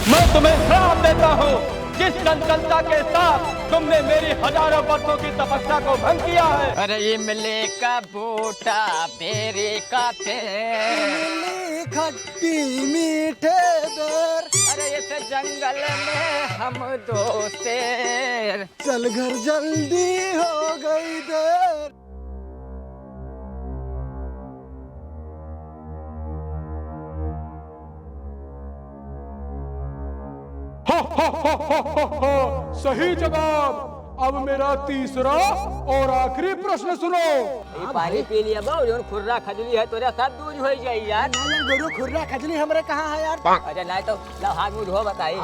मैं तुम्हें श्राप देता हूँ। जिस चंचलता के साथ तुमने मेरी हजारों वर्षों की तपस्या को भंग किया है। अरे इमली का बूटा, बेरी का पेड़, खट्टी मीठे दर, अरे इस जंगल में हम दो शेर। चल घर जल्दी हो गई देर। सही जवाब। अब मेरा तीसरा और आखिरी प्रश्न सुनो। पानी पी लिया बहु, खुर्रा खजली है तोरा सब दूर हो जाई यार। गुरु खुर्रा खजली हमरे कहाँ है यार? अच्छा नहीं तो लो हाथ मुंह धो बताई।